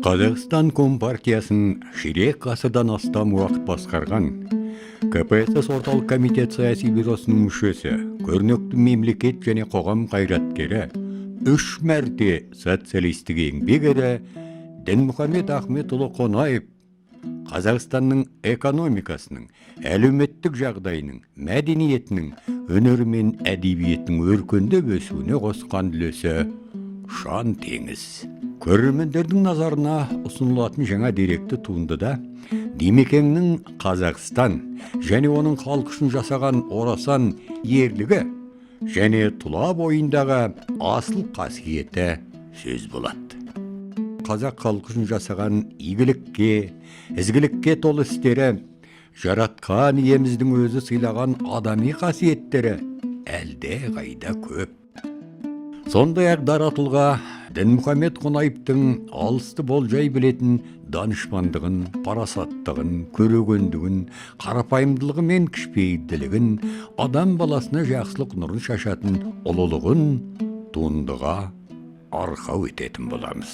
Қазақстан Компартиясын ширек ғасырдан астам уақыт басқарған КПСС орталық комитет саяси бюросының мүшесі, көрнекті мемлекет және қоғам қайраткері, 3 мәрте социалистік еңбек ері Дінмұхамед Ахметұлы Қонаев Қазақстанның экономикасының, әлеуметтік жағдайының, мәдениетінің, өнері мен әдебиетінің өркендеп өсуіне қосқан үлесі шан теңіз. Көрермендердің назарына ұсынылатын жаңа деректі туындыда Димекеңнің Қазақстан және оның халық үшін жасаған орасан ерлігі және тұла бойындағы асыл қасиеті сөз болады. Қазақ халқы үшін жасаған игілікке, ізгілікке толы істері, жаратқан иеміздің өзі сыйлаған адами қасиеттері әлде қайда көп. Сондай-ақ дара тұлға Дінмұхамед Қонаевтың алысты болжай білетін данышпандығын, парасаттығын, көрегендігін, қарапайымдылығы мен кішіпейілділігін, адам баласына жақсылық нұрын шашатын ұлылығын туындыға арқау ететін боламыз.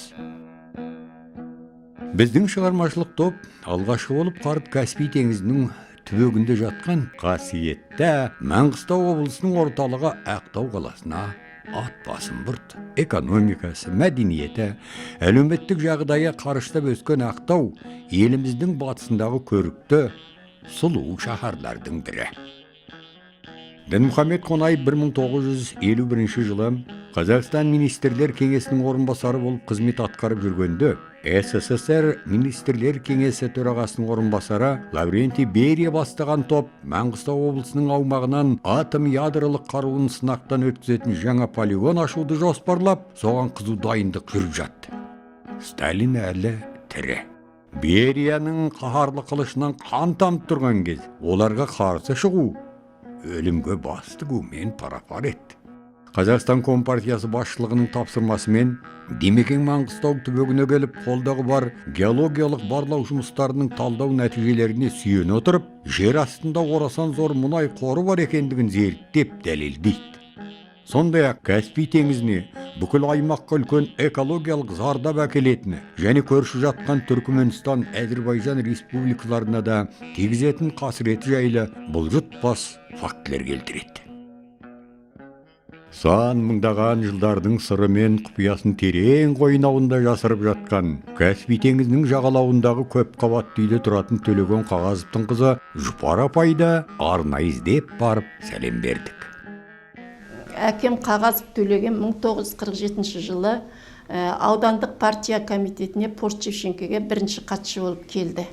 Біздің шығармашылық топ алғашқы болып Қарт Каспий теңізінің түбегінде жатқан қасиетті Маңғыстау облысының орталығы Ақтау қаласына ат басын бұрды. Экономикасы, мәдениеті, әлеуметтік жағдайы қарыштап өскен Ақтау еліміздің батысындағы көрікті сұлу шаһарлардың бірі. Дінмұхамед Қонаев 1951 жылы Қазақстан Министрлер Кеңесінің орынбасары болып қызмет атқарып жүргенде, СССР Министрлер Кеңесі төрағасының орынбасары Лаврентий Берия бастаған топ Маңғыстау облысының аумағынан атом ядролық қаруын сынақтан өткізетін жаңа полигон ашуды жоспарлап, соған қызу дайындық жүріп жатты. Сталин әлі тірі. Берияның қаһарлы қылышынан қан тамып тұрған кез, оларға қарсы шығу өлімге басты гумен пара-пар етті. Қазақстан Компартиясы басшылығының тапсырмасымен Димекең Маңғыстау түбегіне келіп, қолдағы бар геологиялық барлау жұмыстарының талдау нәтижелеріне сүйене отырып, жер астында орасан зор мұнай қоры бар екендігін зерттеп дәлелдейді. Сондай-ақ Каспий теңізіне бүкіл аймаққа үлкен экологиялық зардап әкелетіні және көрші жатқан Түркіменстан, Әзербайжан республикаларына да тигізетін қасіреті жайлы бұлжытпас фактілер келтіреді. Сан мыңдаған жылдардың сыры мен құпиясын терең қойнауында жасырып жатқан Каспий теңізінің жағалауындағы көп қабатты үйде тұратын Төлеген Қағазовтың қызы Жұпар апайды арнайы іздеп барып сәлем бердік. Әкем Қағазов Төлеген 1947 жылы аудандық партия комитетіне Порт-Шевченкеге бірінші хатшы болып келді.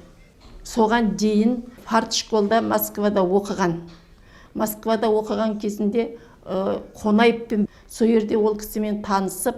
Соған дейін партшколда Москвада оқыған. Москвада оқыған кезінде Қонаевпен сол жерде ол кісімен танысып,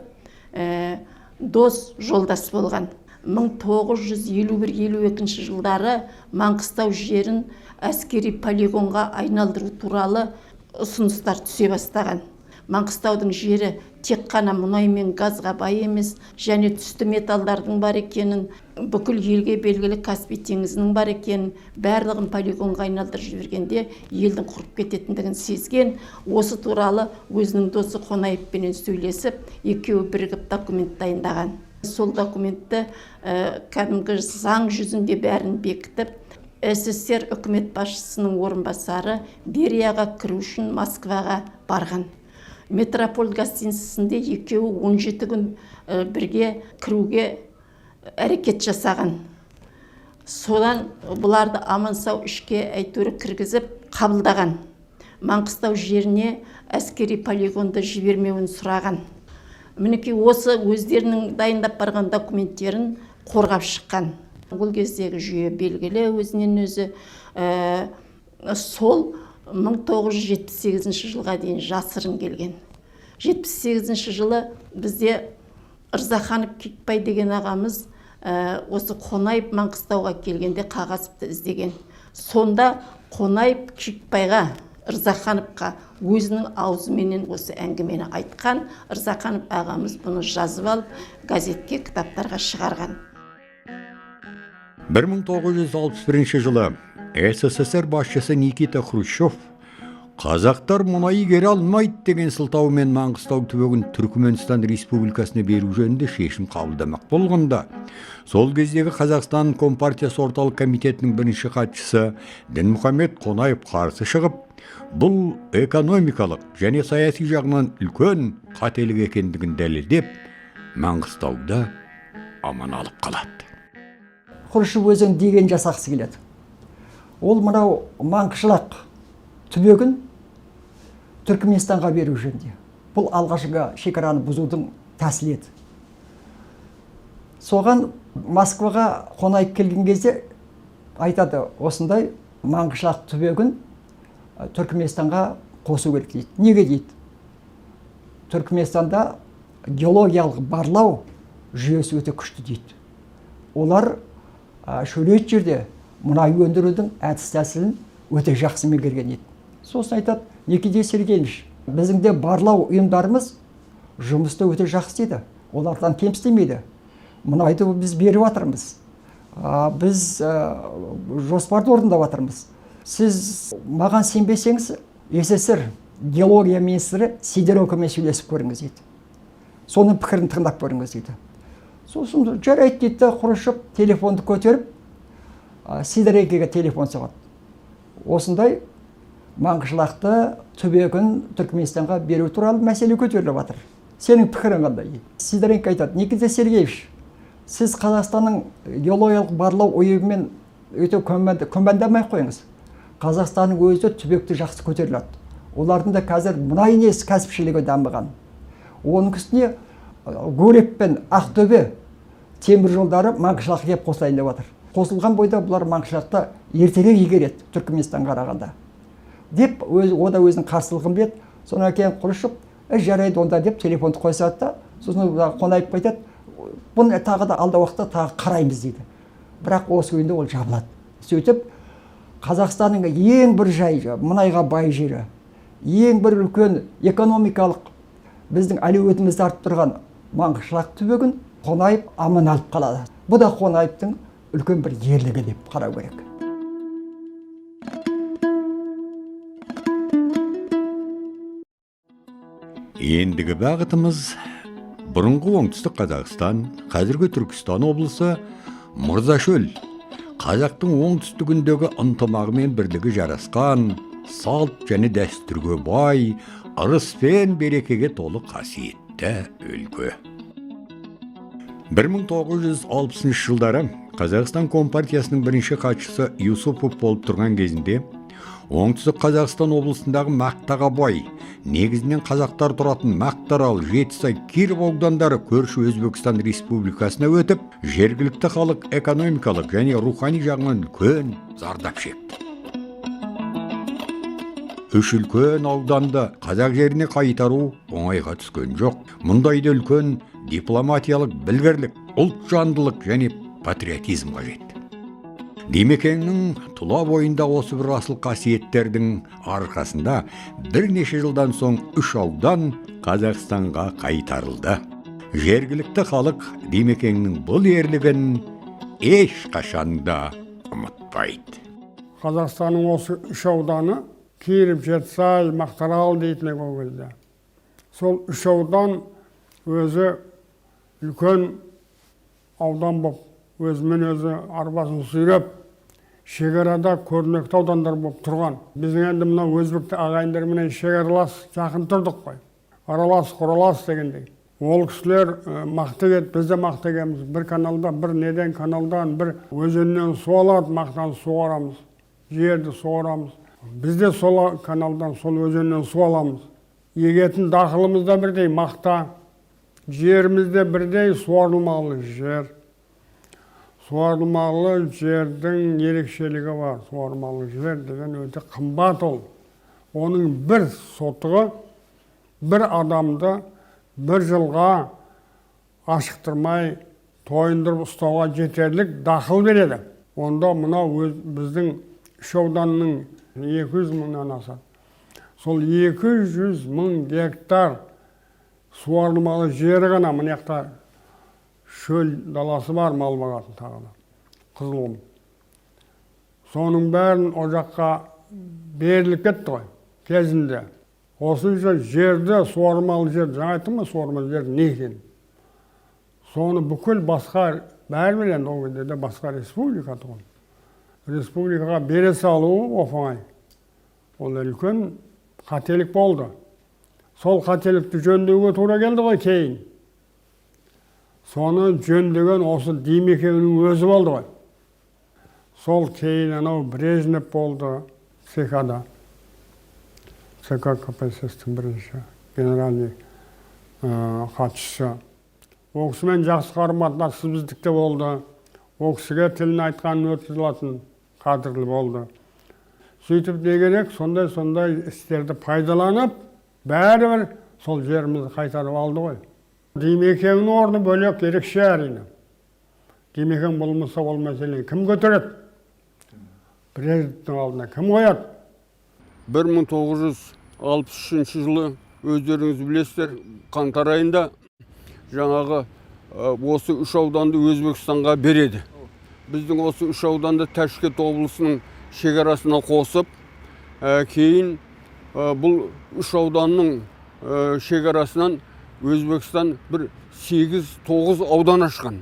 дос жолдас болған. 1951-52 жылдары Маңғыстау жерін әскери полигонға айналдыру туралы ұсыныстар түсе бастаған. Маңғыстаудың жері тек қана мұнай мен газға бай емес, және түсті металдардың бар екенін, бүкіл елге белгілі Каспий теңізінің бар екенін, барлығын полигонға айналдырып жібергенде елдің құрып кететіндігін сезген, осы туралы өзінің досы Қонаевпенен сөйлесіп, екеуі бірігіп документ дайындаған. Сол документті кәдімгі заң жүзінде бәрін бекітіп, СССР үкімет басшысының орынбасары Берияға кіру үшін Москваға барған. Метрополь гостиницасында екеуі 17 күн бірге кіруге әрекет жасаған. Содан бұларды аман-сау ішке әйтеуір кіргізіп қабылдаған. Маңғыстау жеріне әскери полигонды жібермеуін сұраған. Мінекей осы өздерінің дайындап барған документтерін қорғап шыққан. Бұл кездегі жүйе белгілі өзінен өзі. Сол 1978 жылға дейін жасырын келген. 78 жылы бізде Ырзаханов Кикбай деген ағамыз осы Қонаев Маңғыстауға келгенде Қағазовты іздеген. Сонда Қонаев Кикбайға, Ырзахановқа өзінің аузыменен осы әңгімені айтқан. Ырзаханов ағамыз бұны жазып алып, газетке, кітаптарға шығарған. 1961 жылы СССР басшысы Никита Хрущев Қазақтар мұнайы кері алмайды деген сылтаумен Маңғыстау түбегін Түркіменстан Республикасына беру жөнінде шешім қабылдамақ болғанда, сол кездегі Қазақстан Компартиясы орталық комитетінің бірінші хатшысы Дінмұхамед Қонаев қарсы шығып, бұл экономикалық және саяси жағынан үлкен қателік екендігін дәлелдеп, Маңғыстауда аман алып қалады. Хрущев өзін деген жасақсы келеді. Ол мынау Маңғышлақ түбегін Түркіменстанға беру жөнінде. Бұл алғашқы шекараны бұзудың тәсілі еді. Соған Москваға Қонаев келген кезде айтады, осындай Маңғышлақ түбегін Түркіменстанға қосу керек дейді. Неге дейді? Түркіменстанда геологиялық барлау жүйесі өте күшті дейді. Олар шөлейт жерде мұнай өндірудің әдіс тәсілін өте жақсы меңгерген еді. Сосын айтады, Никита Сергеевич, біздің де барлау ұйымдарымыз жұмысты өте жақсы істейді. Олардан кем істемейді. Мұнайды біз беріп жатырмыз. Біз жоспарды орындап жатырмыз. Сіз маған сенбесеңіз, СССР геология министрі Сидоровкамен сөйлесіп көріңіз дейді. Соның пікірін тыңдап көріңіз дейді. Сосын жарайды дейді, Хрущев телефонды көтеріп, Сидоровкаға телефон соғады. Осындай Маңғышлақты түбегін Түркіменстанға беру туралы мәселе көтеріліп жатыр. Сенің пікірің қандай? Сидоренко айтады, Никита Сергеевич, сіз Қазақстанның геологиялық барлау ұйымымен өте күмәндамай қойыңыз. Қазақстанның өзі түбекті жақсы көтеріледі. Олардың да қазір мұнай несі кәсіпшілігі дамыған. Оның үстіне Гурьев пен Ақтөбе темір жолдары Маңғышлаққа кеп қосылайын деп жатыр. Қосылған бойда бұлар Маңғышлақта ертерек игереді Түркіменстанға қарағанда. Деп ода өзінің қарсылығын берді. Содан кейін Хрущев жарайды онда деп телефонды қойсады да, сосын Қонаев айтады, бұны тағы да алда уақытта тағы қараймыз дейді. Бірақ осы күйінде ол жабылады. Сөйтіп Қазақстанның ең бір жай, мұнайға бай жері, ең бір үлкен экономикалық біздің әлеуетімізді артып тұрған Маңғышлақ түбегін Қонаев аман алып қалады. Бұл да Қонаевтың үлкен бір ерлігі деп қарау керек. Ендігі бағытымыз бұрынғы оңтүстік Қазақстан, қазіргі Түркістан облысы Мырзашөл, қазақтың оңтүстігіндегі ынтымағы мен бірлігі жарасқан, салт және дәстүрге бай, ырыс пен берекеге толы қасиетті өлкө. 1960 жылдары Қазақстан Компартиясының бірінші хатшысы Юсупов болып тұрған кезінде оңтүстік Қазақстан облысындағы Мақтаға бай, негізінен қазақтар тұратын Мақтаарал, Жетісай, Киров аудандары көрші Өзбекстан Республикасына өтіп, жергілікті халық экономикалық және рухани жағынан үлкен зардап шекті. Үш үлкен ауданды қазақ жеріне қайтару оңайға түскен жоқ. Мұндайды үлкен дипломатиялық білгірлік, ұлтжандылық және патриотизм қажет. Димекеңнің тұла бойында осы бір асыл қасиеттердің арқасында бірнеше жылдан соң 3 аудан Қазақстанға қайтарылды. Жергілікті халық Димекеңнің бұл ерлігін ешқашанда ұмытпайды. Қазақстанның осы 3 ауданы Киров, Жетісай, Мақтаарал дейтін ол кезде. Сол 3 аудан өзі үлкен аудан болып, өзімен өзі арбасын сүйреп, шекарада көрнекті аудандар болып тұрған. Біздің енді мына өзбек ағайындармен шекаралас жақын тұрдық қой. Аралас, құралас дегендей. Ол кісілер мақтық ет, біз де мақтық етеміз. Бір каналда, бір неден каналдан, бір өзеннен су алады, мақтан суарамыз. Жерді суарамыз. Біз де сол каналдан, сол өзеннен су аламыз. Егетін дақылымыз да бірдей мақта, жеріміз де бірдей суарылмалы жер. Суарылмалы жердің ерекшелігі бар. Суарылмалы жер деген өте қымбат ол. Оның бір сотығы бір адамды бір жылға ашықтырмай, тойындырып ұстауға жетерлік дақыл береді. Онда мына біздің 3 ауданның 200 мыңнан асады. Сол 200 мың гектар суарылмалы жері ғана мынаяқта шөл даласы бар, мал бағатын тағыда, қызылым. Соның бәрін о жаққа беріліп кетті ғой. кезінде. Осынша жерді, суармалы жер, жаңа айттым ма суармалы жер не екен? Соны бүкіл басқа, бәрі енді ол кезде басқа республика тұғын. Республикаға бере салуы оп-оңай. Ол үлкен қателік болды. Сол қателікті жөндеуге тура келді ғой кейін. Соны жөндеген осы Димекеңнің өзі болды ғой. Сол кейін анау Брежнев болды ЦК-да. ЦК КПСС-тің бірінші генеральный хатшысы. Ол кісімен жақсы қарым-қатынасы біздікте болды. Ол кісіге тілін айтқанын өткізілетін қадірлі болды. Сөйтіп не керек, сондай істерді пайдаланып, бәрібір сол жерімізді қайтарып алды ғой. Димекеңнің орны бөлек ерекше әрине. Димекең болмаса ол мәселені кім көтереді? Президенттің алдына кім қояды? 1963 жылы өздеріңіз білесіздер, қаңтар айында жаңағы осы 3 ауданды Өзбекстанға береді. Біздің осы 3 ауданды Ташкент облысының шекарасына қосып, кейін бұл 3 ауданның шекарасынан Өзбекстан бір 8-9 аудан ашқан.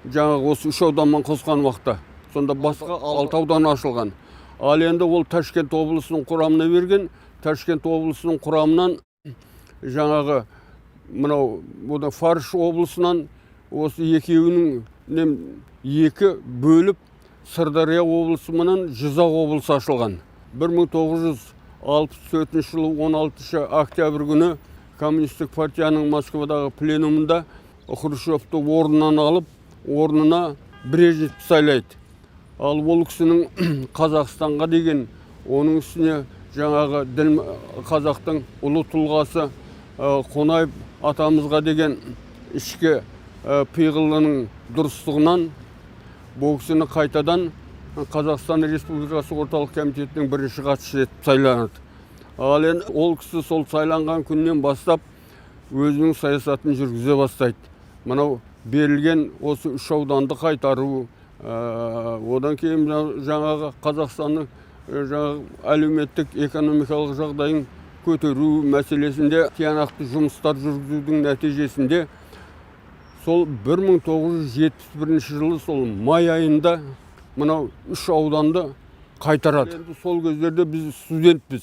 Жаңағы осы 3 ауданмен қосқан уақытта. Сонда басқа 6 аудан ашылған. Ал енді ол Ташкент облысының құрамына берген. Ташкент облысының құрамынан жаңағы мынау Фарш облысынан осы екеуінің екі бөліп Сырдария облысы менен Жизақ облысы ашылған. 1964 жылы 16 октябрь күні Коммунистік партияның Москвадағы пленумында Хрущевті орнынан алып, орнына Брежнев сайлайды. Ал ол кісінің Қазақстанға деген, оның үстіне жаңағы қазақтың ұлы тұлғасы Қонаев атамызға деген ішкі пиғылының дұрыстығынан бұл кісіні қайтадан Қазақстан Республикасы орталық комитетінің бірінші хатшысы етіп сайланады. Ал енді ол кісі сол сайланған күннен бастап өзінің саясатын жүргізе бастайды. Мынау берілген осы 3 ауданды қайтару, одан кейін жаңағы Қазақстанның әлеуметтік экономикалық жағдайын көтеру мәселесінде тиянақты жұмыстар жүргізудің нәтижесінде сол 1971 жылы сол май айында мынау 3 ауданды қайтарады. Сол кездерде біз студентпіз.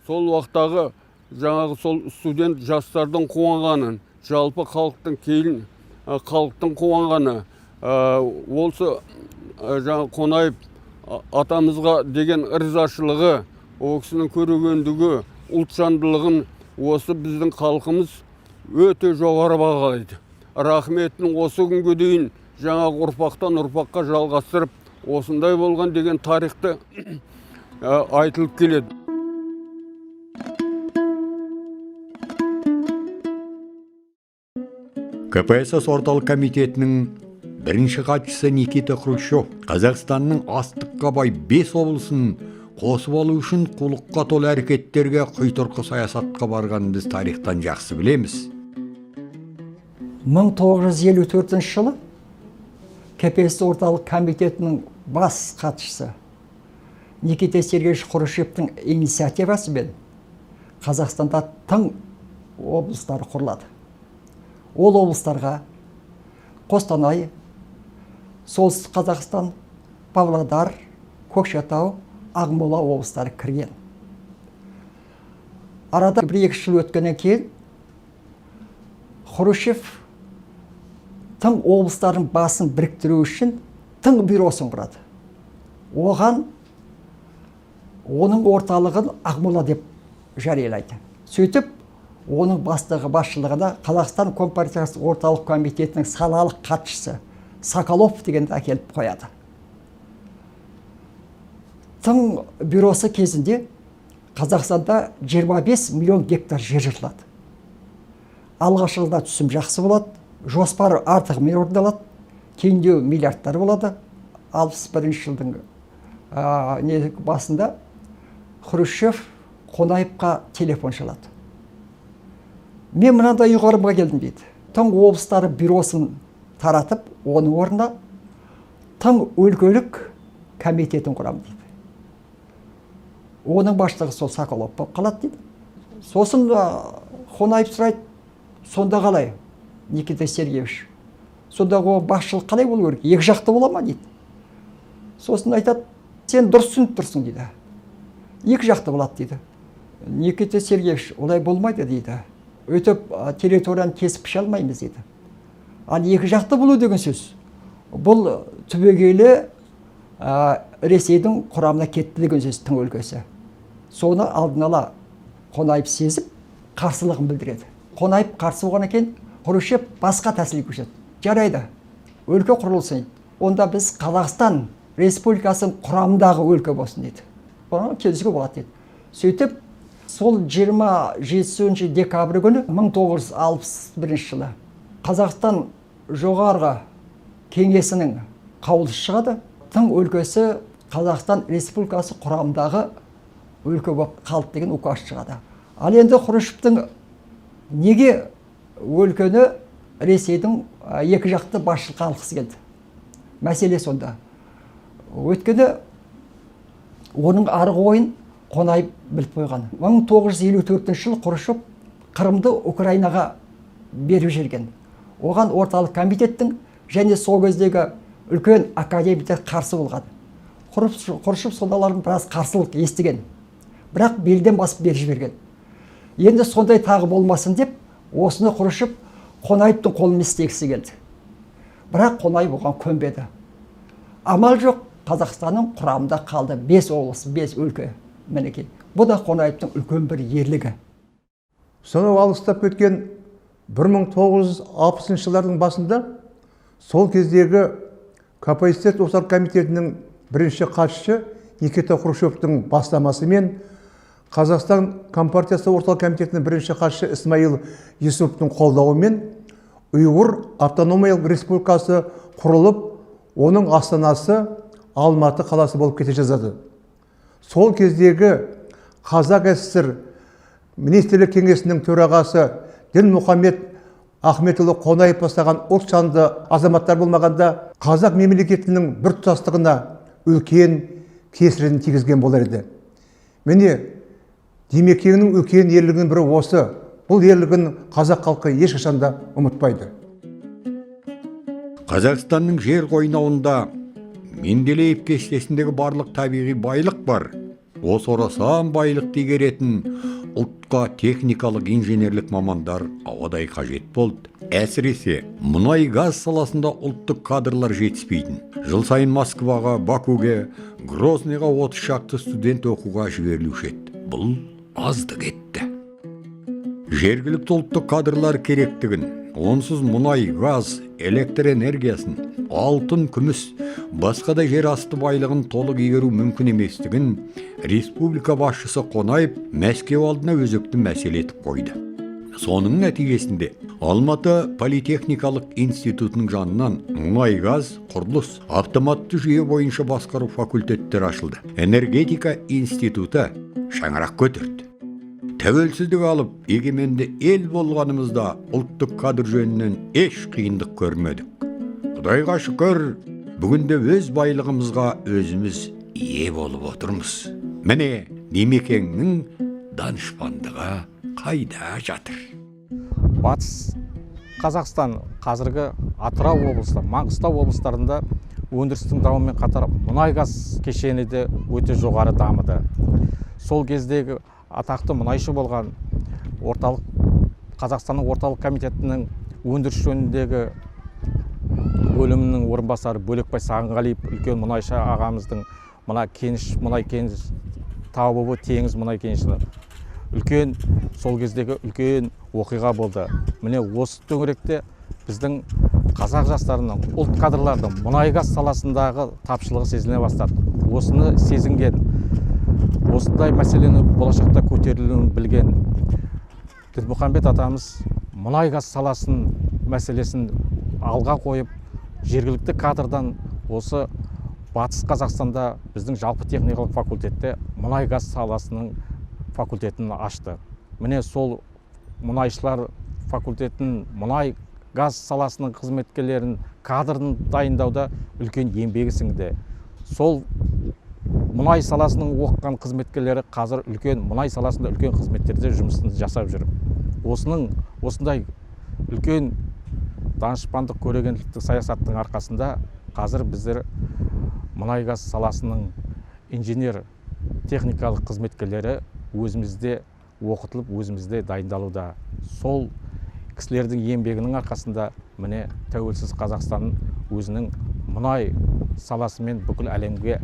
Сол уақыттағы жаңағы сол студент жастардың қуанғанын, жалпы халықтың кейін халықтың қуанғаны, осы жаңа Қонаев атамызға деген ырзашылығы, ол кісінің көрегендігі, ұлтжандылығын осы біздің халқымыз өте жоғары бағалайды. Рахметін осы күнге дейін жаңағы ұрпақтан ұрпаққа жалғастырып, осындай болған деген тарихты айтылып келеді. КПСС орталық комитетінің бірінші хатшысы Никита Хрущев Қазақстанның астыққа бай 5 облысын қосып алу үшін құлыққа толы әрекеттерге құйтырқы саясатқа барғанын біз тарихтан жақсы білеміз. 1954 жылы КПСС орталық комитетінің бас хатшысы Никита Сергеевич Хрущевтің инициативасымен Қазақстанда тың облыстар құрылады. Ол облыстарға Қостанай, Солтүстік Қазақстан, Павлодар, Көкшетау, Ақмола облыстары кірген. Арада 1-2 жыл өткеннен кейін Хрущев тың облыстардың басын біріктіру үшін тың бюросын құрады. Оған оның орталығын Ақмола деп жариялайды. Сөйтіп, оның бастығы басшылығына Қазақстан Компартиясы орталық комитетінің салалық хатшысы Соколов дегенді әкеліп қояды. Тың бюросы кезінде Қазақстанда 25 миллион гектар жер жыртылады. Алғашқы жылда түсім жақсы болады, жоспар артығымен орындалады, кейіндеу миллиардтар болады. 61 жылдың басында Хрущев Қонаевқа телефон шалады. Мен мынандай ұйғарымға келдім дейді. Тың облыстары бюросын таратып, оның орнына тың өлкелік комитетін құрамын дейді. оның басшылығы сол Соколов болып қалады дейді. Сосын Қонаев сұрайды, сонда қалай, Никита Сергеевич? Сонда басшылық қалай болу керек? Екі жақты бола ма дейді. Сосын айтады, сен дұрыс түсініп тұрсың дейді. Екі жақты болады дейді. Никита Сергеевич, олай болмайды дейді. Өтіп территорияны кесіп піше алмаймыз дейді. Ал екі жақты болу деген сөз. Бұл түбегейлі Ресейдің құрамына кетті деген сөз, тың өлкесі. Соны алдын ала Қонаев сезіп, қарсылығын білдіреді. Қонаев қарсы болғаннан кейін Хрущев басқа тәсіл көшеді. Жарайды, өлке құрылсын. Онда біз Қазақстан Республикасының құрамындағы өлке болсын дейді. Оны келісуге болады дейді. Сөйтіп, сол 27 декабрь күні 1961 жылы Қазақстан жоғарғы кеңесінің қаулысы шығады. Тың өлкесі Қазақстан Республикасы құрамындағы өлке болып қалды деген указ шығады. Ал енді Хрущевтің неге өлкені Ресейдің екі жақты басшылыққа алғысы келді? Мәселе сонда. Өйткені оның арғы ойын Қонаев біліп қойған. 1954 жылы Хрущев Қырымды Украинаға беріп жіберген. Оған орталық комитеттің және сол кездегі үлкен академиктер қарсы болған. Хрущев сондайлардың біраз қарсылық естіген. Бірақ белден басып беріп жіберген. Енді сондай тағы болмасын деп, осыны Хрущев Қонаевтың қолын істегісі келді. Бірақ Қонаев оған көнбеді. Амал жоқ, Қазақстанның құрамында қалды 5 облыс, 5 өлке. Мінекей. Бұл да Қонаевтың үлкен бір ерлігі. Сонау алыстап кеткен 1960 жылдардың басында сол кездегі КПСС орталық комитетінің бірінші хатшысы Никита Хрущевтің бастамасымен Қазақстан Компартиясы орталық комитетінің бірінші хатшысы Исмаил Юсуповтың қолдауымен Ұйғыр автономиялық республикасы құрылып, оның астанасы Алматы қаласы болып кете жаздады. Сол кездегі Қазақ СССР министрлік кеңесінің төрағасы Дінмұхамед Ахметұлы Қонаев бастаған ұлт жанды азаматтар болмағанда қазақ мемлекетінің бір тұтастығына үлкен кесірін тигізген болар еді. Міне, Димекеңнің үлкен ерлігінің бірі осы. Бұл ерлігін қазақ халқы ешқашанда ұмытпайды. Қазақстанның жер қойнауында Менделеев кестесіндегі барлық табиғи байлық бар. Осы орасан байлық дегеретін ұлтқа техникалық инженерлік мамандар ауадай қажет болды. Әсіресе мұнай газ саласында ұлттық кадрлар жетіспейтін. Жыл сайын Москваға, Бакуге, Грозныйға 30 шақты студент оқуға жіберілуші еді. Бұл аздық етті. Жергілікті ұлттық кадрлар керектігін, онсыз мұнай, газ, электр энергиясын, алтын, күміс, басқа да жер асты байлығын толық игеру мүмкін еместігін республика басшысы Қонаев Мәскеу алдына өзекті мәселе етіп қойды. Соның нәтижесінде Алматы политехникалық институтының жанынан мұнай, газ, құрылыс, автоматты жүйе бойынша басқару факультеттері ашылды. Энергетика институты шаңырақ көтерді. Тәуелсіздік алып, егеменді ел болғанымызда ұлттық кадр жөнінен еш қиындық көрмедік. Құдайға шүкір, бүгінде өз байлығымызға өзіміз ие болып отырмыз. Міне, Димекеңнің данышпандығы қайда жатыр? Батыс Қазақстан, қазіргі Атырау облысы, Маңғыстау облыстарында өндірістің дамуымен қатар мұнай газ кешені де өте жоғары дамыды. Сол кездегі атақты мұнайшы болған Қазақстанның орталық комитетінің өндіріс жөніндегі бөлімінің орынбасары Бөлекбай Сағынғалиев үлкен мұнайшы ағамыздың мұнай кеніш табы теңіз мұнай кеніші үлкен, сол кездегі үлкен оқиға болды. Міне осы төңіректе біздің қазақ жастарының, ұлт кадрлардың мұнай газ саласындағы тапшылығы сезіле бастады. Осыны сезінген, осындай мәселені болашақта көтерілуін білген Дінмұхамед атамыз мұнай газ саласын мәселесін алға қойып, жергілікті кадрдан осы Батыс Қазақстанда біздің жалпы техникалық факультетте мұнай газ саласының факультетін ашты. Міне сол мұнайшылар факультетін мұнай газ саласының қызметкерлерін кадрын дайындауда үлкен еңбегі сіңді. Сол мұнай саласының оқыған қызметкерлері қазір үлкен мұнай саласында үлкен қызметтерде жұмысын жасап жүр. Осындай үлкен данышпандық көрегенділіктік саясаттың арқасында қазір біздер мұнай газ саласының инженер техникалық қызметкерлері өзімізде оқытылып, өзімізде дайындалуда. Сол кісілердің еңбегінің арқасында міне тәуелсіз Қазақстан өзінің мұнай саласымен бүкіл әлемге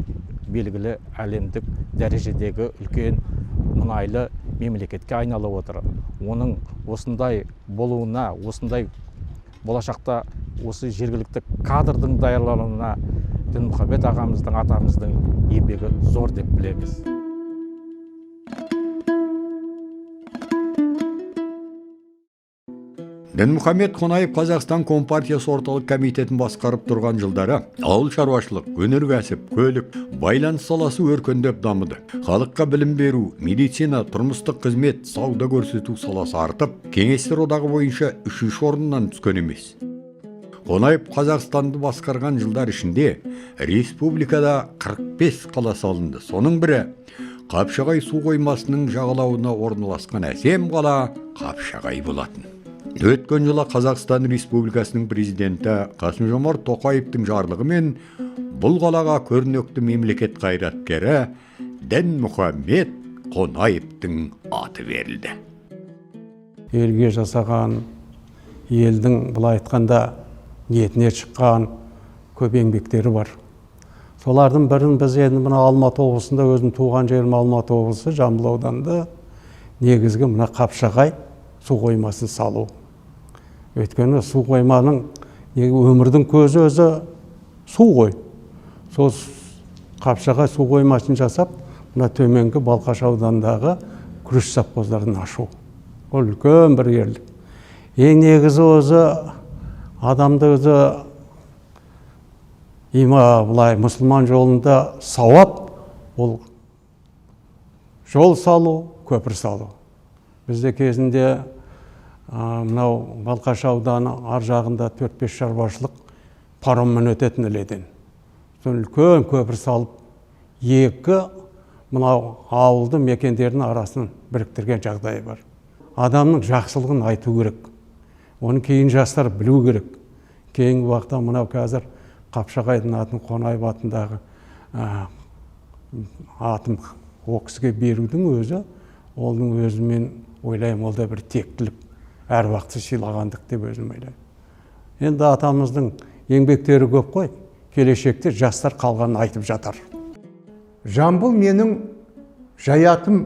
белгілі әлемдік дәрежедегі үлкен мұнайлы мемлекетке айналып отыр. Оның осындай болуына, осындай болашақта осы жергілікті кадрдың даярлануына Дінмұхамед ағамыздың, атамыздың еңбегі зор деп білеміз. Дінмұхамед Қонаев Қазақстан Компартиясы орталық комитетін басқарып тұрған жылдары ауыл шаруашылық, өнеркәсіп, көлік, байланыс саласы өркендеп дамыды. Халыққа білім беру, медицина, тұрмыстық қызмет, сауда көрсету саласы артып, Кеңестер одағы бойынша 3-ші орыннан түскен емес. Қонаев Қазақстанды басқарған жылдар ішінде республикада 45 қала салынды. Соның бірі Қапшағай су қоймасының жағалауына орналасқан әсем қала Қапшағай болатын. Өткен жылы Қазақстан Республикасының президенті Қасым-Жомарт Тоқаевтың жарлығымен бұл қалаға көрнекті мемлекет қайраткері Дінмұхамед Қонаевтың аты берілді. Елге жасаған, елдің былай айтқанда ниетіне шыққан көп еңбектері бар. Солардың бірін біз енді мына Алматы облысында, өзім туған жерім Алматы облысы, Жамбыл ауданында негізгі мына Қапшағай су қоймасын салу. Өйткені су қойманың өмірдің көзі өзі су ғой. Сол Қапшағай су қоймасын жасап, мына төменгі Балқаш аудандағы күріш совхоздарын ашу. Ол үлкен бір ерлік. Ең негізі өзі адамды өзі былай мұсылман жолында сауап, ол жол салу, көпір салу. Бізде кезінде мынау Балқаш ауданы ар жағында 4-5 шаруашылық пароммен өтетін іледен. Үлкен көпір салып, екі мынау ауылды мекендердің арасын біріктірген жағдайы бар. Адамның жақсылығын айту керек. Оны кейін жастар білу керек. Кейінгі уақытта мынау қазір Қапшағайдың атын Қонаев атындағы атын о кісіге берудің өзі, оның өзімен ойлаймын, ол да бір тектілік, әр уақытты сыйлағандық деп өзім ойлаймын. Енді атамыздың еңбектері көп қой, келешекте жастар қалғанын айтып жатар. Жамбыл менің жаятым,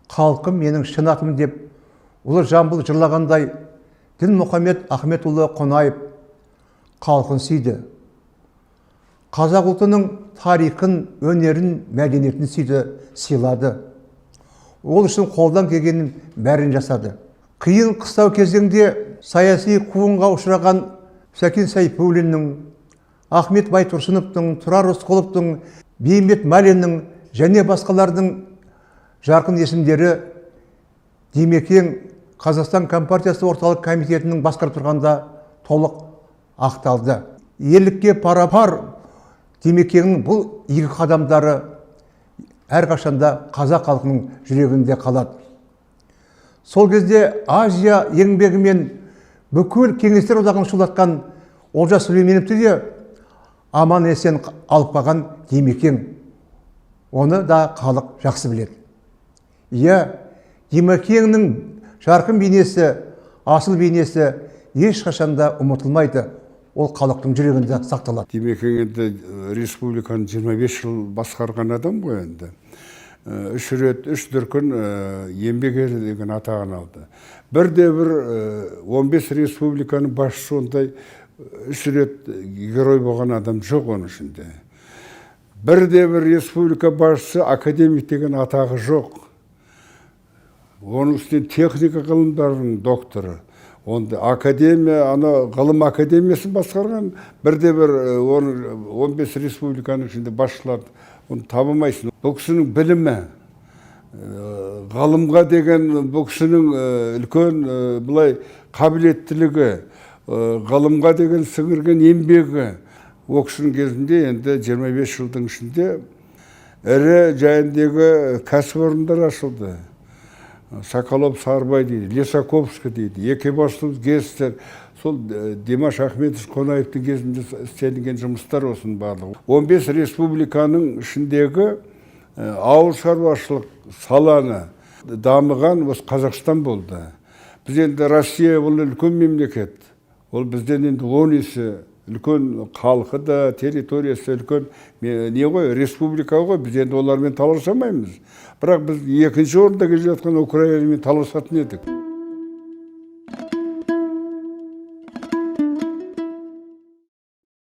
халқым менің шын атым деп, ұлы Жамбыл жырлағандай Дінмұхамед Ахметұлы Қонаев халқын сүйді. Қазақ ұлтының тарихын, өнерін, мәдениетін сүйді, сыйлады. Ол үшін қолдан келгенін бәрін жасады. Қиын қыстау кезеңде саяси қуғынға ұшыраған Сәкен Сейфуллиннің, Ахмет Байтұрсыновтың, Тұрар Рысқұловтың, Бейімбет Майлиннің және басқалардың жарқын есімдері Димекең Қазақстан Компартиясы орталық комитетінің басқарып тұрғанда толық ақталды. Ерлікке пара-пар Димекеңнің бұл игі қадамдары әрқашанда қазақ халқының жүрегінде қалады. Сол кезде Азия еңбегімен бүкіл Кеңестер одағын шулатқан Олжас Сүлейменовті де аман есен алып қалған Димекең. Оны да халық жақсы біледі. Димекеңнің жарқын бейнесі, асыл бейнесі ешқашанда ұмытылмайды. Ол халықтың жүрегінде сақталады. Димекең енді республиканы 25 жыл басқарған адам ғой енді. 3 дүркін еңбек ері деген атағын алды. Бірде-бір 15 республиканың басшысы ондай 3 рет герой болған адам жоқ оның ішінде. Бірде-бір республика басшысы академик деген атағы жоқ. Оның үстіне техника ғылымдарының докторы. Онда академия, ғылым академиясын басқарған, бірде-бір 15 республиканың ішінде басшыларды оны табылмайсың. Бұл кісінің білімі, ғылымға деген бұл кісінің үлкен бұлай қабілеттілігі, ғылымға деген сіңірген еңбегі, ол кісінің кезінде енді 25 жылдың ішінде ірі жайындегі кәсіпорындар ашылды. Соколов Сарбай дейді, Лесаковский дейді, Екібастұз ГЭС-тер. Сол Димаш Ахметов Қонаевтың кезінде істелінген жұмыстар осының барлығы. 15 республиканың ішіндегі ауыл шаруашылық саланы дамыған осы Қазақстан болды. Біз енді Россия бұл үлкен мемлекет. Ол бізден енді 10 есе үлкен, халқы да, территориясы үлкен, не ғой, республика ғой, біз енді олармен таласамаймыз. Бірақ біз екінші орында келе жатқан Украинамен таласатын едік.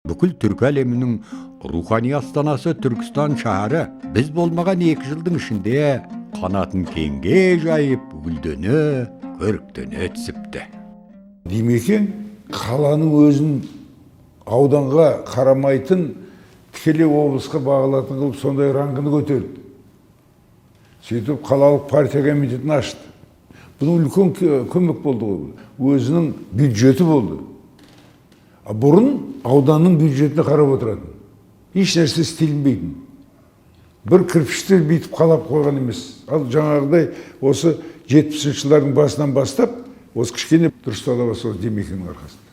Бүкіл түркі әлемінің рухани астанасы Түркістан шаһары біз болмаған 2 жылдың ішінде қанатын кеңге жайып, гүлдене, көріктене түсіпті. Демекең қаланың өзін ауданға қарамайтын тікелей облысқа бағалатын қылып сондай рангыны көтерді. Сөйтіп қалалық партия комитетін ашты. Бұл үлкен көмек болды ғой. Өзінің бюджеті болды. Бұрын ауданның бюджетіне қарап отыратын. Еш нәрсе істелінбейтін. Бір кірпішті бүйтіп қалап қойған емес. Ал жаңағыдай осы 70-ші жылдардың басынан бастап, осы кішкене дұрыстала бастады Демекеңнің арқасында.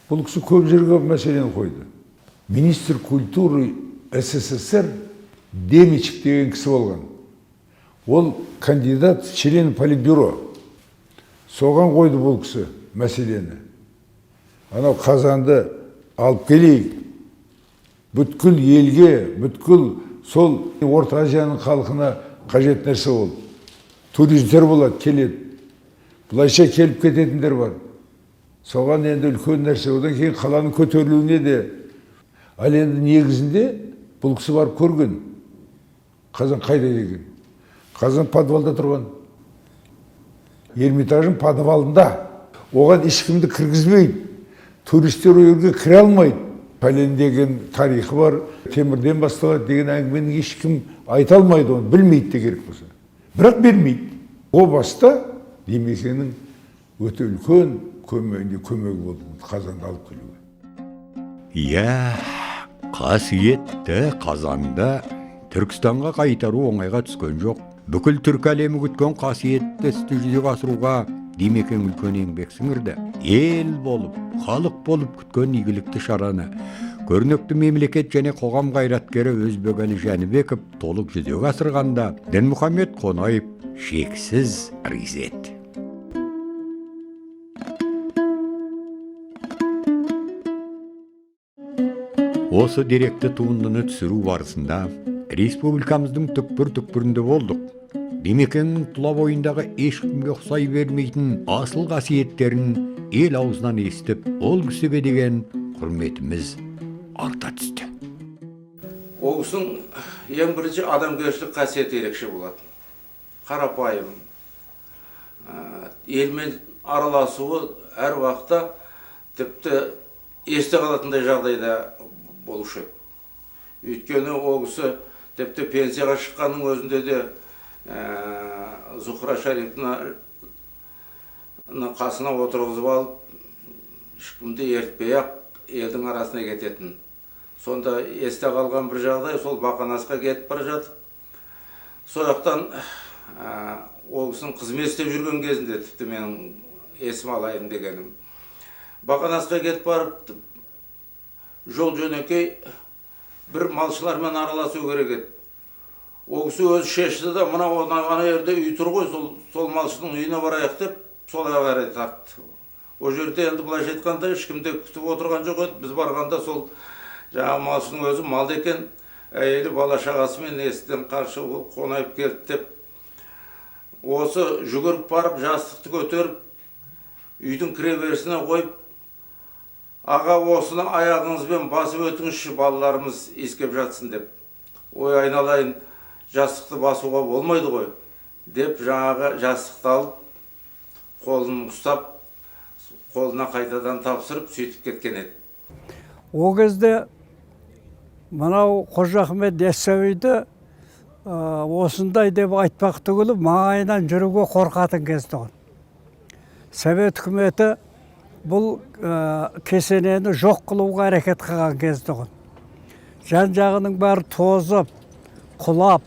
Бұл кісі көп жерге мәселені қойды. Министр культуры СССР Демичек деген кісі болған. Ол кандидат член политбюро. Соған қойды бұл кісі мәселені. Анау қазанды алып келейік. Бүткіл елге, бүткіл сол Орта Азияның халқына қажет нәрсе ол. Туристер болады, келеді. Бұлайша келіп кететіндер бар. Соған енді үлкен нәрсе. Одан кейін қаланың көтерілуіне де. Ал енді негізінде бұл кісі барып көрген. Қазан қайда деген. Қазан подвалда тұрған. Эрмитаждың подвалында. Оған ешкімді кіргізбейді. Туристер өрге кіре алмайды. Пәлен деген тарихы бар, темірден басталады деген әңгіменің ешкім айта алмайды, оны білмейді де керек болса. Бірақ бермейді. О баста Демекеңнің өте үлкен көмегі болды Қазанды алып келуге. Иә, қасиетті Қазанды Түркістанға қайтару оңайға түскен жоқ. Бүкіл түркі әлемі күткен қасиетті істі жүзеге асыруға Демекең үлкен еңбек сіңірді. Ел болып, халық болып күткен игілікті шараны көрнекті мемлекет және қоғам қайраткері Өзбекәлі Жәнібеков толық жүзеге асырғанда Дінмұхамед Қонаев шексіз риза еді. Осы деректі туындыны түсіру барысында республикамыздың түкпір-түкпірінде болдық. Демекеңнің тұла бойындағы ешкімге ұқсай бермейтін асыл қасиеттерін ел аузынан естіп, ол кісіге деген құрметіміз арта түсті. Ол кісінің ең бірінші адамгершілік қасиеті ерекше болады. Қарапайым, елмен араласуы әр уақытта тіпті есте қалатындай жағдайда болушы. Өйткені ол кісі тіпті пенсияға шыққанның өзінде де Зухра Шариповна қасына отырғызып алып, ешкімді ертпей-ақ елдің арасына кететін. Сонда есте қалған бір жағдай, сол Бақанасқа кетіп бара жатып, сояқтан ол кісінің қызмет істеп жүрген кезінде, тіпті менің есім алайын дегенім. Бақанасқа кетіп барып, жол жөнекей бір малшылармен араласу керек еді. Ол кісі өзі шешті да, мына ана жерде үй тұр ғой, сол малшының үйіне барайық деп, солай қарай тартты. Ол жерде енді былайша айтқанда ешкімде күтіп отырған жоқ еді. Біз барғанда сол жаңағы малшының өзі малды екен, әйелі бала шағасымен естіден қарсы Қонаев келді деп. Осы жүгіріп барып, жастықты көтеріп, үйдің кіреберісіне қойып, аға осыны аяғыңызбен басып өтіңізші, балаларымыз иіскеп жатсын деп. Ой, айналайын, жастықты басуға болмайды ғой деп, жаңағы жастықты алып, қолын ұстап, қолына қайтадан тапсырып, сөйтіп кеткен еді. О кезде мынау Қожа Ахмет Яссауиді осындай деп айтпақ түгілі маңайынан жүруге қорқатын кезді ғой. Совет үкіметі бұл кесенені жоқ қылуға әрекет қылған кезді ғой. Жан жағының бәрі тозып, құлап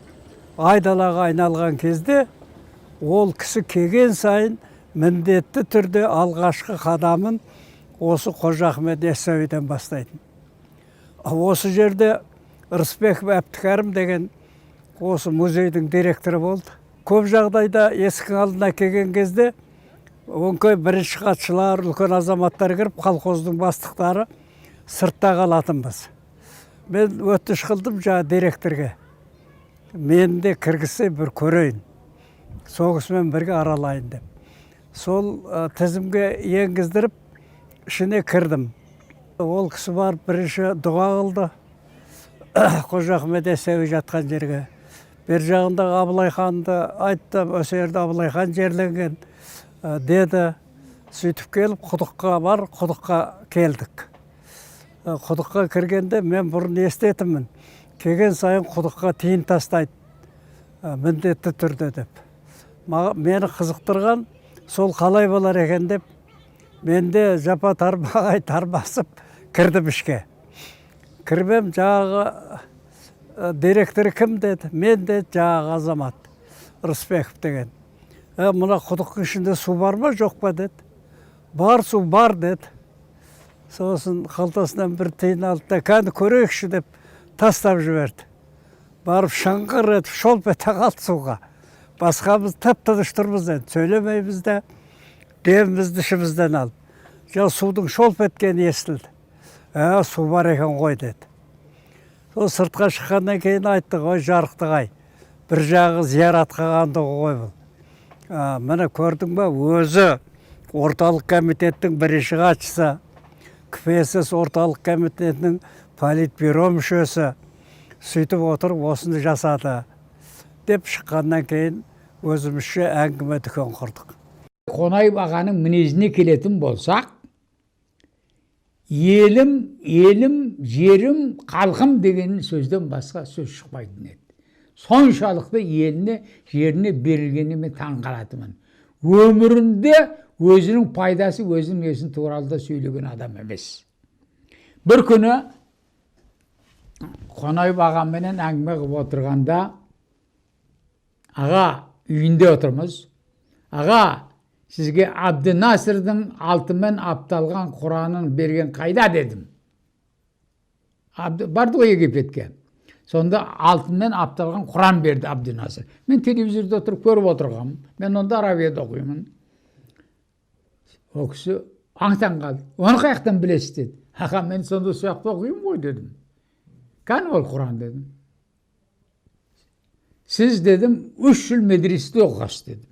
айдалаға айналған кезде ол кісі келген сайын міндетті түрде алғашқы қадамын осы Қожа Ахмет Яссауиден бастайтын. Осы жерде Рысбеков Әбдікәрім деген осы музейдің директоры болды. Көп жағдайда есіктің алдына келген кезде өңкей бірінші хатшылар, үлкен азаматтар кіріп, колхоздың бастықтары сыртта қалатынбыз. Мен өтініш қылдым жаңа директорға. Мен де кіргізсе бір көрейін. Соғысымен бірге аралайын деп. Сол тізімге енгіздіріп, ішіне кірдім. Ол кісі барып бірінші дұға қылды. Қожа Ахмет Яссауи жатқан жерге. Бер жағындағы Абылай ханды айтты, осы жерде Абылай хан жерленген деді. Сөйтіп келіп, құдыққа бар, құдыққа келдік. Құдыққа кіргенде мен бұрын естетімін. Келген сайын құдыққа тиын тастайды, міндетті түрде деп. Мені қызықтырған сол қалай болар екен деп, менде жапа тарбағай тарбасып кірдім ішке. Кірбем жағы директор кім деді? Мен де жағы азамат Рысбеков деген. Мұна құдықтың ішінде су бар ма, жоқ па деді. Бар, су бар деді. Сосын қалтасынан бір тиын алды да, кәні көрейікші деп тастап жіберді. Барып шаңғыр етіп, шолп ете қалды суға. Басқамыз тып-тыныш тұрмыз деді. Сөйлемейміз де, демімізді ішімізден алып. Жау судың шолп еткені естілді. Су бар екен ғой деді. Сол сыртқа шыққаннан кейін айтты, ғой жарықтық-ай. Бір жағы зияратқа қалғандығы ғой бұл. Міне көрдің ба, өзі орталық комитеттің бірінші хатшысы, КПСС орталық комитетінің политбюро мүшесі сөйтіп отырып осыны жасады деп шыққаннан кейін өзімізше әңгіме дүкен құрдық. Қонаев ағаның мінезіне келетін болсақ, елім, жерім, халқым деген сөзден басқа сөз шықпайтын еді. Соншалықты еліне, жеріне берілгеніме таңғалатымын. Өмірінде өзінің пайдасы, өзінің несін туралы да сөйлеген адам емес. Бір күні Қонаев ағаменен әңгіме қылып отырғанда, аға, үйінде отырмыз. Аға, сізге Абдынасырдың алтынмен апталған Құранын берген қайда дедім. Барды ғой Египетке. Сонда алтынмен апталған Құран берді Абдынасыр. Мен телевизорда отырып көріп отырғанмын. Мен онда Арабияда оқимын. О кісі аңтан қалды. Оны қаяқтан білесіз деді. Аға, мен сонда сояқта оқимын ғой дедім. Қане ол Құран дедім. Сіз дедім 3 жыл медреседе оқығасыз дедім.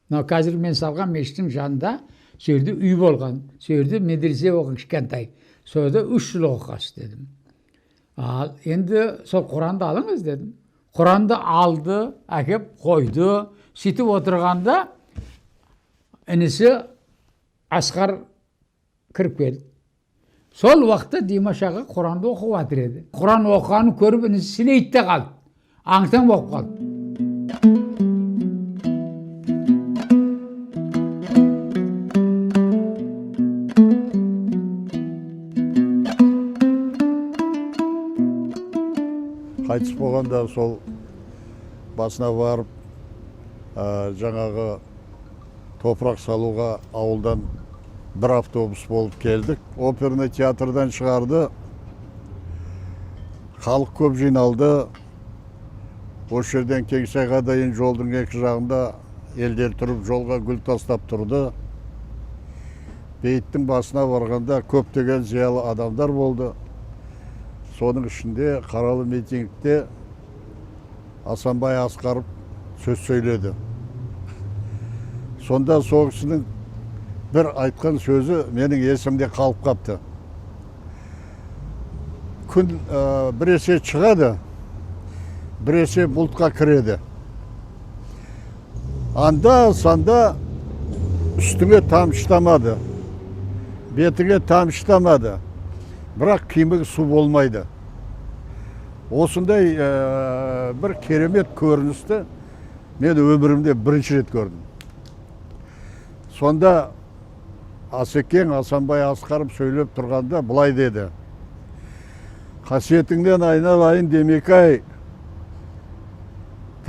Қазір мен салған мешіттің жанында сол жерде үй болған. Сол жерде медресе оқыған кішкентай. Сол жерде 3 жыл оқығасыз дедім. Ал енді сол Құранды алыңыз дедім. Құранды алды, әкеп қойды. Сөйтіп отырғанда інісі Асқар кіріп келді. Сол уақытта Димаш аға Құранды оқып жатыр еді. Құран оқығанын көріп інісі сілейді де қалды. Аңтан болып қалды. Қайтыс болғанда сол басына барып, жаңағы топырақ салуға ауылдан бір автобус болып келдік. Оперный театрдан шығарды, халық көп жиналды. Осы жерден Кеңсайға дейін жолдың екі жағында елдер тұрып, жолға гүл тастап тұрды. Бейіттің басына барғанда көптеген зиялы адамдар болды. Соның ішінде қаралы митингте Асанбай Асқаров сөз сөйледі. Сонда сол кісінің бір айтқан сөзі менің есімде қалып қапты. Күн біресе шығады, біресе бұлтқа кіреді. Анда-санда үстіңе тамшытамады, бетіңе тамшытамады. Бірақ киімі су болмайды. Осындай бір керемет көріністі мен өмірімде бірінші рет көрдім. Сонда Асекең Асанбай Асқаров сөйлеп тұрғанда былай деді. Қасиетіңнен айналайын демек-ай,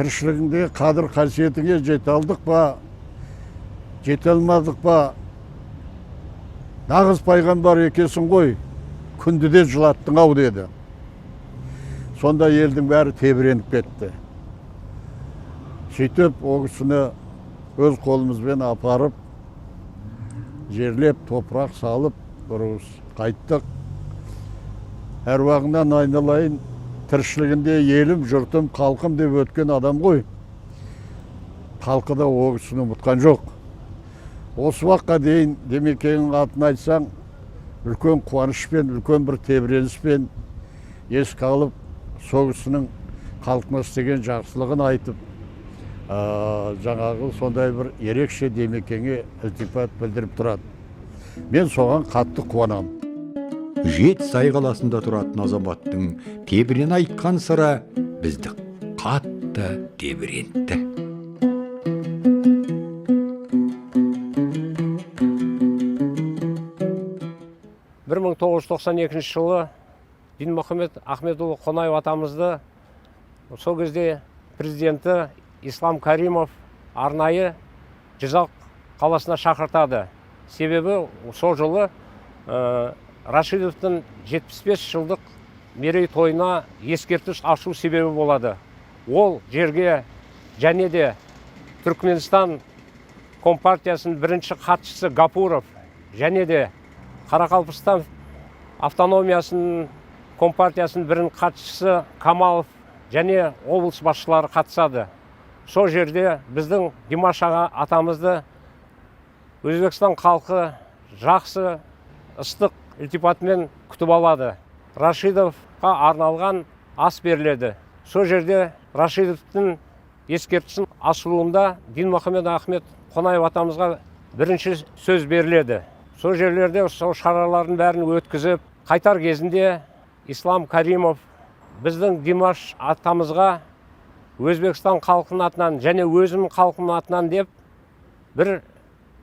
тіршілігіңдегі қадір қасиетіңе жете алдық па, жете алмадық па, нағыз пайғамбар екесің ғой, күнді де жылаттың ау деді. Сонда елдің бәрі тебіреніп кетті. Сөйтіп, о кісіні өз қолымызбен апарып, жерлеп, топырақ салып, бұрыс қайттық. Әруағынан айналайын, тіршілігінде елім, жұртым, халқым деп өткен адам ғой. Халқы да о кісіні ұмытқан жоқ. Осы уақытқа дейін Демекеңнің атын айтсаң, үлкен қуанышпен, үлкен бір тебіреніспен еске алып, сол кісінің халқына істеген жақсылығын айтып, жаңағы сондай бір ерекше Демекеңе ілтипат білдіріп тұрады. Мен соған қатты қуанамын. Жетісай қаласында тұратын азаматтың тебірен айтқан сыры бізді қатты тебірентті. 1992 жылы Дінмұхамед Ахметұлы Қонаев атамызды сол кезде президенті Ислам Каримов арнайы Жизақ қаласына шақыртады. Себебі сол жылы Рашидовтың 75 жылдық мерей тойына ескерткіш ашу себебі болады. Ол жерге және де Түркменстан Компартиясының бірінші хатшысы Гапуров және де Қарақалпақстан автономиясының Компартиясының бірінші хатшысы Камалов және облыс басшылары қатысады. Сол жерде біздің Димаш аға атамызды Өзбекстан халқы жақсы ыстық ілтипатымен күтіп алады. Рашидовқа арналған ас беріледі. Сол жерде Рашидовтың ескерткішін ашылуында Дінмұхамед Ахмет Қонаев атамызға бірінші сөз беріледі. Сол жерлерде сол шаралардың бәрін өткізіп, қайтар кезінде Ислам Каримов біздің Димаш атамызға Өзбекстан халқының атынан және өзім халқының атынан деп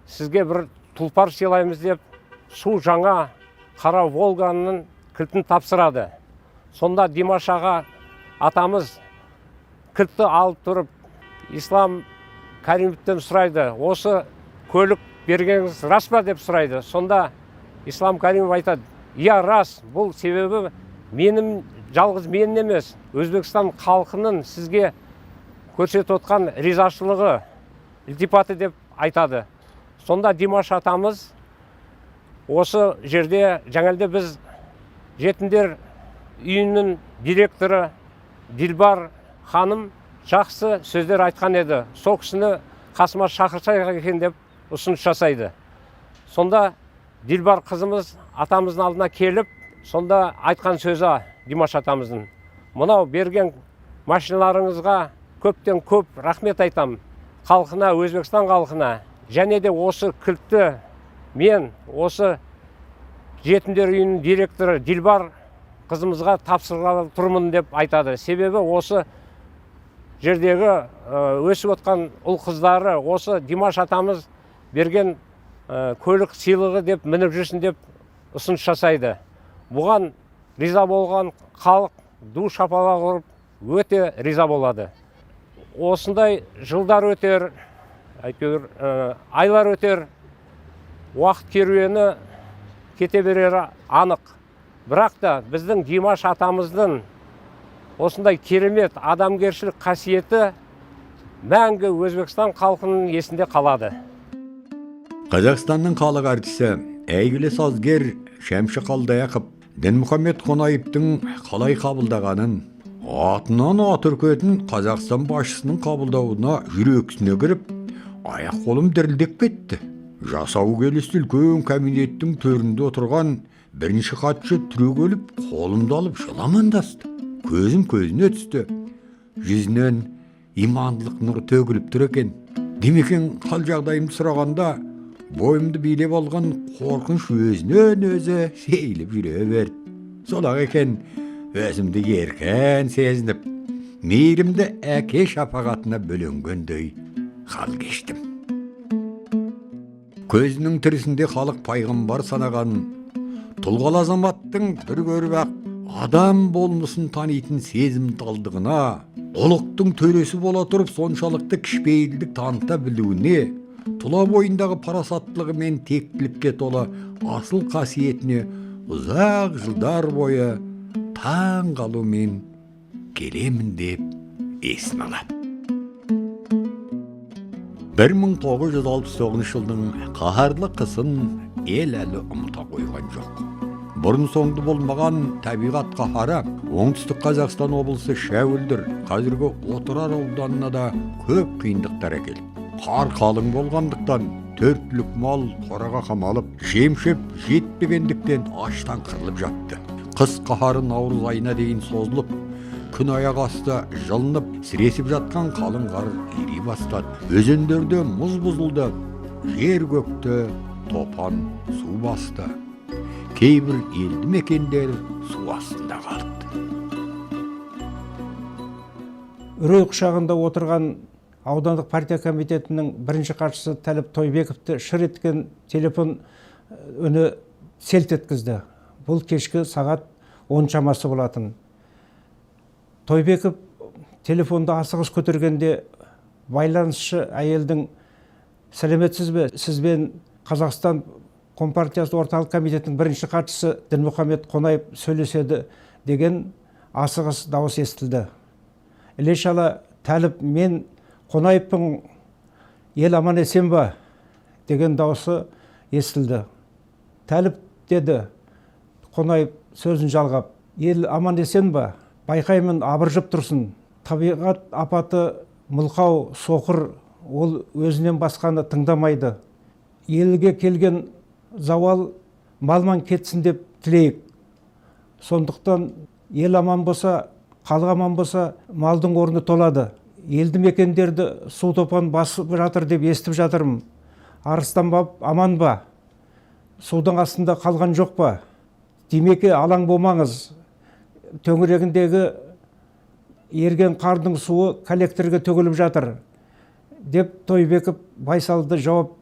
сізге бір тұлпар сыйлаймыз деп су жаңа Қара Волганың кілтін тапсырады. Сонда Димаш аға атамыз кілтті алып тұрып Ислам Каримовтен сұрайды, осы көлік бергеніңіз рас па деп сұрайды. Сонда Ислам Каримов айтады, иә рас, бұл себебі жалғыз менің емес, Өзбекстан халқының сізге көрсетіп отқан ризашылығы, ілтипаты деп айтады. Сонда Димаш атамыз осы жерде жаңалде біз жетімдер үйінің директоры Дилбар ханым жақсы сөздер айтқан еді. Сол кісіні қасыма шақырсақ екен деп ұсыныс жасайды. Сонда Дилбар қызымыз атамыздың алдына келіп, сонда айтқан сөзі Димаш атамыздың. Мынау берген машиналарыңызға көптен көп рахмет айтам. Халқына, Өзбекстан халқына. Және де осы кілтті мен осы жетімдер үйінің директоры Дилбар қызымызға тапсырғалы тұрмын деп айтады. Себебі осы жердегі өсіп отқан ұл қыздары осы Димаш атамыз берген көлік сыйлығы деп мініп жүрсін деп ұсыныс жасайды. Бұған риза болған халық ду шапалақ ұрып өте риза болады. Осындай жылдар өтер, айлар өтер, уақыт керуені кете берері анық. Бірақ та біздің Димаш атамыздың осындай керемет адамгершілік қасиеті мәңгі Өзбекстан халқының есінде қалады. Қазақстанның халық артисі, әйгілі сазгер Шәмші Қалдаяқов Дінмұхамед Қонаевтың қалай қабылдағанын, атынан ат үркетін Қазақстан басшысының қабылдауына жүрексіне кіріп, аяқ қолым дірілдеп кетті. Жасау келісті үлкен кабинеттің төрінде отырған бірінші хатшы түрегеліп, қолымды алып жыламандасты. Көзім көзіне түсті. Жүзінен имандылық нұры төгіліп тұр екен. Демекең қал жағдайымды сұрағанда, бойымды билеп алған қорқыныш өзінен өзі сейіліп жүре берді. Солақ екен, өзімді еркен сезініп, мейірімді әке шапағатына бөленгендей хал кештім. Көзінің тірісінде халық пайғамбар санаған, тұлғалы азаматтың бір көріп ақ адам болмысын танитын сезім талдығына ұлықтың төресі бола тұрып соншалықты кішіпейілдік таныта білуіне, тұла бойындағы парасаттылығы мен тектілікке толы асыл қасиетіне ұзақ жылдар бойы таң қалумен келемін деп есін алады. 1969 жылдың қаһарлы қысын ел әлі ұмыта қойған жоқ. Бұрын соңды болмаған табиғат қаһары оңтүстік Қазақстан облысы Шәуілдір, қазіргі Отырар ауданына да көп қиындықтар әкелді. Қар қалың болғандықтан төртлік мал қораға қамалып, жем-шөп жетпегендіктен аштан қырылып жатты. Қыс қаһары наурыз айына дейін созылып, күн аяқ асты жылынып, сіресіп жатқан қалың қар ери бастады. Өзендерде мұз бұзылды, жер көкті топан су басты. Кейбір елді мекендер су астында қалды. Үрей құшағында отырған аудандық партия комитетінің бірінші хатшысы Тәліп Тойбековті шыр еткен телефон үні селт еткізді. Бұл кешкі сағат 10 шамасы болатын. Тойбеков телефонды асығыс көтергенде байланысшы әйелдің «Сәлеметсіз бе? Сізбен Қазақстан Компартиясы орталық комитетінің бірінші хатшысы Дінмұхамед Қонаев сөйлеседі» деген асығыс дауыс естілді. Іле-шала Тәліп, мен Қонаевпын, ел аман есен ба? Деген дауысы естілді. Тәліп деді, Қонаев сөзін жалғап, ел аман есен ба? Байқаймын, абыржып тұрсын. Табиғат апаты мылқау, соқыр, ол өзінен басқаны тыңдамайды. Елге келген зауал малман кетсін деп тілейік. Сондықтан ел аман болса, халық аман болса, малдың орны толады. Елді мекендерді су топан басып жатыр деп естіп жатырмын. Арыстан бап аман ба? Судың астында қалған жоқ па? Демеке алаң болмаңыз. Төңірегіндегі ерген қардың суы коллекторға төгіліп жатыр деп Тойбеков байсалды жауап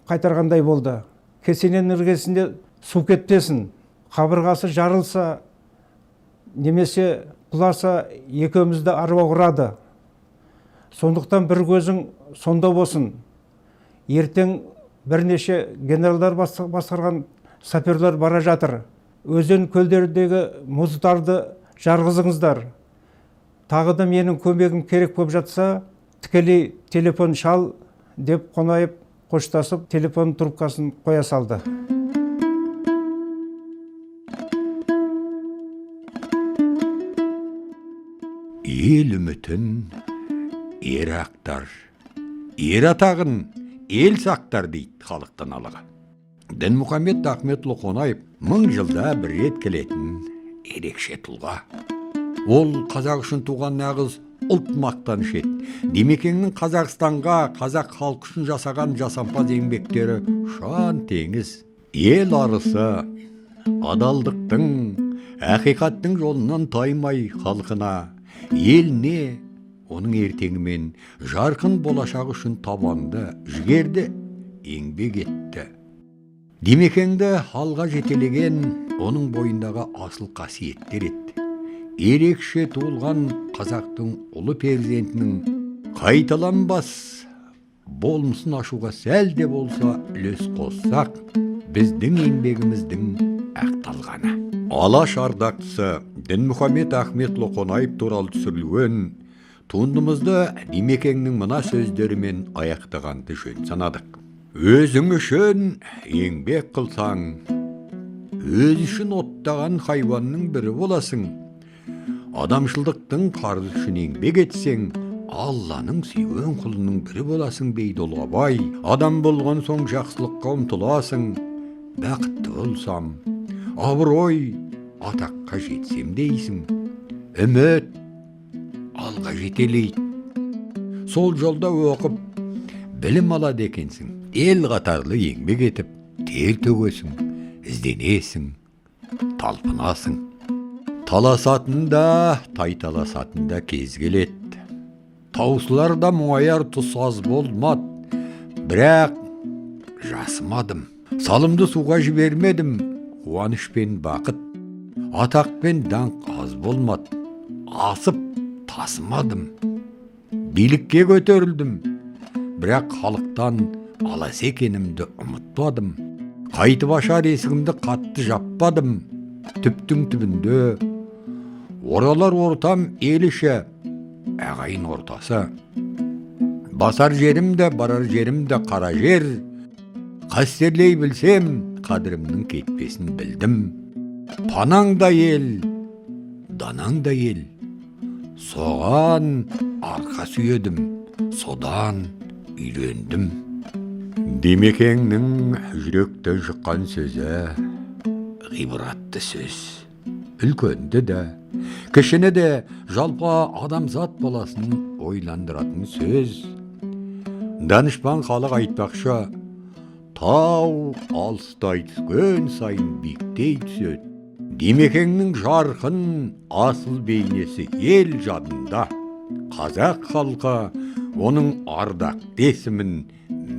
қайтарғандай болды. Кесененің іргесінде су кетпесін, қабырғасы жарылса немесе құласа екеумізді аруақ ұрады. Сондықтан бір көзің сонда болсын. Ертең бірнеше генералдар басқарған саперлер бара жатыр. Өзен көлдердегі мұздарды жарғызыңыздар. Тағы да менің көмегім керек болып жатса, тікелей телефон шал деп Қонаев қоштасып, телефон трубкасын қоя салды. Ел үмітін ер ақтар, ер атағын ел сақтар дейді халықтан алыға. Дінмұхамед Ахметұлы Қонаев 1000 жылда бір рет келетін ерекше тұлға. Ол қазақ үшін туған нағыз ұлт мақтаныш еді. Димекеңнің Қазақстанға, қазақ халқы үшін жасаған жасампаз еңбектері шан теңіз. Ел арысы, адалдықтың, ақиқаттың жолынан таймай халқына, еліне, оның ертеңімен жарқын болашақ үшін табанды, жігерді еңбек етті. Димекеңді алға жетелеген оның бойындағы асыл қасиеттер еді. Ерекше туылған қазақтың ұлы перзентінің қайталанбас болмысын ашуға сәл де болса үлес қоссақ, біздің еңбегіміздің ақталғаны. Алаш ардақтысы Дінмұхамед Ахметұлы Қонаев туралы түсірілген туындымызды Димекеңнің мына сөздерімен аяқтағанды жөн санадық. Өзің үшін еңбек қылсаң, өз үшін оттаған хайуанның бірі боласың. Адамшылдықтың қарызы үшін еңбек етсең, Алланың сүйген құлының бірі боласың дейді Олғабай. Адам болған соң жақсылыққа ұмтыласың. Бақытты болсам, абырой, атаққа жетсем дейсің. Үміт алға жетелейді. Сол жолда оқып, білім алады екенсің. Ел қатарлы еңбек етіп, тер төгесің, ізденесің, талпынасың. Таласатында, тайталасатында кез келеді. Таусыларда мұңаяр тұс аз болмады, бірақ жасымадым. Салымды суға жібермедім, қуаныш пен бақыт, атақ пен даңқ аз болмады. Асып тасымадым. Билікке көтерілдім, бірақ халықтан алас екенімді ұмытпадым. Қайтып ашар есігімді қатты жаппадым. Түптің түбінде оралар ортам еліше, ағайын ортасы. Басар жерімді, барар жерімді қара жер. Қастерлей білсем, қадірімнің кетпесін білдім. Панаң да ел, данаң да ел. Соған арқа сүйедім, содан үйлендім. Демекеңнің жүректен шыққан сөзі ғибратты сөз. Үлкенді де, кішіні де, жалпы адамзат баласын ойландыратын сөз. Данышпан халық айтпақшы, тау алыстай түскен сайын биіктей түседі. Демекеңнің жарқын асыл бейнесі ел жадында. Қазақ халқы оның ардақ есімін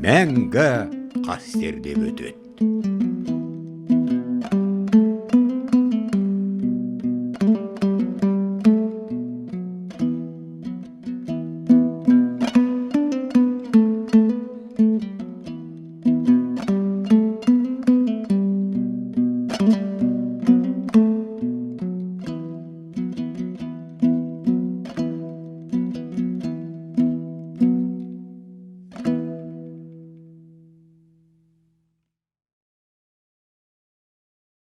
мәңгі қастерлеп өтеді.